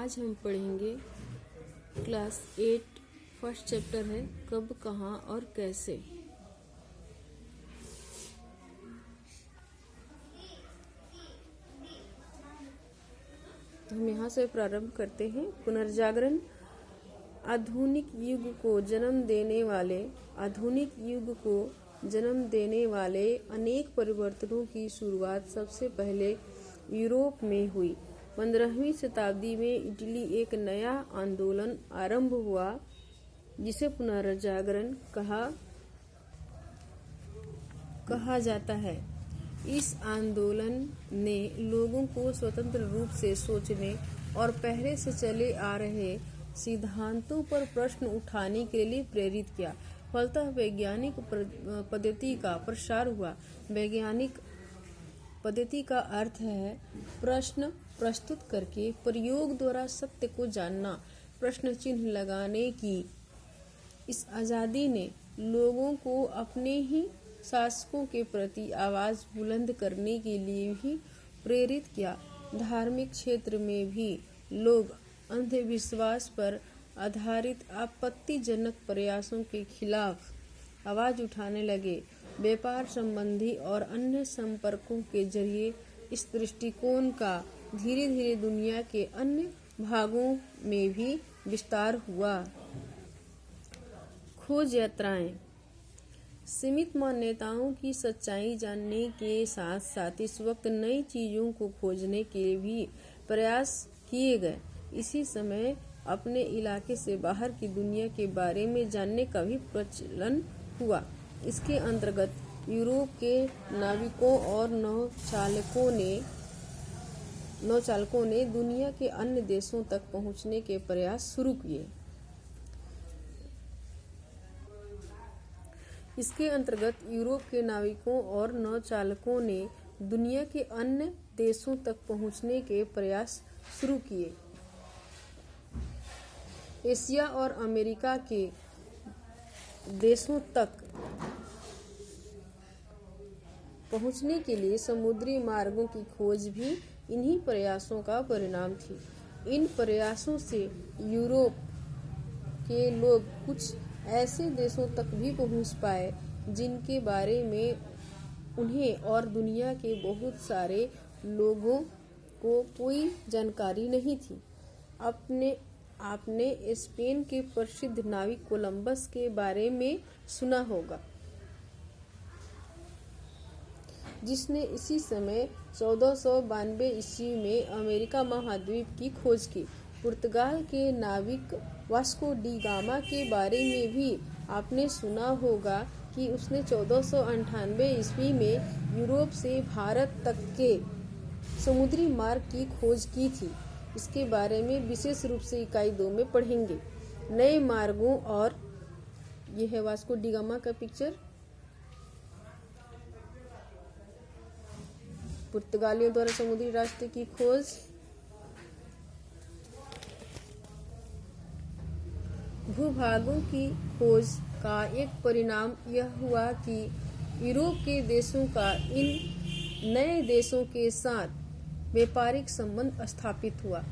आज हम पढ़ेंगे क्लास 8 फर्स्ट चैप्टर है कब, कहाँ और कैसे। हम यहाँ से प्रारंभ करते हैं। पुनर्जागरण आधुनिक युग को जन्म देने वाले अनेक परिवर्तनों की शुरुआत सबसे पहले यूरोप में हुई। 15वीं शताब्दी में इटली एक नया आंदोलन आरंभ हुआ जिसे पुनर्जागरण कहा जाता है। इस आंदोलन ने लोगों को स्वतंत्र रूप से सोचने और पहले से चले आ रहे सिद्धांतों पर प्रश्न उठाने के लिए प्रेरित किया। फलतः वैज्ञानिक पद्धति का प्रसार हुआ। वैज्ञानिक पद्धति का अर्थ है प्रश्न प्रस्तुत करके प्रयोग द्वारा सत्य को जानना। प्रश्न चिन्ह लगाने की इस आज़ादी ने लोगों को अपने ही शासकों के प्रति आवाज़ बुलंद करने के लिए भी प्रेरित किया। धार्मिक क्षेत्र में भी लोग अंधविश्वास पर आधारित आपत्तिजनक प्रयासों के खिलाफ आवाज़ उठाने लगे। व्यापार संबंधी और अन्य संपर्कों के जरिए इस दृष्टिकोण का धीरे धीरे दुनिया के अन्य भागों में भी विस्तार हुआ। खोज यात्राएं सीमित मान्यताओं की सच्चाई जानने के साथ साथ इस वक्त नई चीज़ों को खोजने के भी प्रयास किए गए। इसी समय अपने इलाके से बाहर की दुनिया के बारे में जानने का भी प्रचलन हुआ। इसके अंतर्गत यूरोप के नाविकों और नौचालकों ने दुनिया के अन्य देशों तक पहुंचने के प्रयास शुरू किए। इसके अंतर्गत यूरोप के नाविकों और नौचालकों ने दुनिया के अन्य देशों तक पहुंचने के प्रयास शुरू किए। एशिया और अमेरिका के देशों तक पहुंचने के लिए समुद्री मार्गों की खोज भी इन्हीं प्रयासों का परिणाम थी। इन प्रयासों से यूरोप के लोग कुछ ऐसे देशों तक भी पहुंच पाए जिनके बारे में उन्हें और दुनिया के बहुत सारे लोगों को कोई जानकारी नहीं थी। आपने स्पेन के प्रसिद्ध नाविक कोलंबस के बारे में सुना होगा, जिसने इसी समय 1492 ईस्वी में अमेरिका महाद्वीप की खोज की। पुर्तगाल के नाविक वास्को डी गामा के बारे में भी आपने सुना होगा कि उसने 1498 ईस्वी में यूरोप से भारत तक के समुद्री मार्ग की खोज की थी। इसके बारे में विशेष रूप से इकाई 2 में पढ़ेंगे। नए मार्गों और यह है वास्को डी गामा का पिक्चर। पुर्तगालियों द्वारा समुद्री रास्ते की खोज। भूभागों की खोज का एक परिणाम यह हुआ कि यूरोप के देशों का इन नए देशों के साथ व्यापारिक संबंध स्थापित हुआ।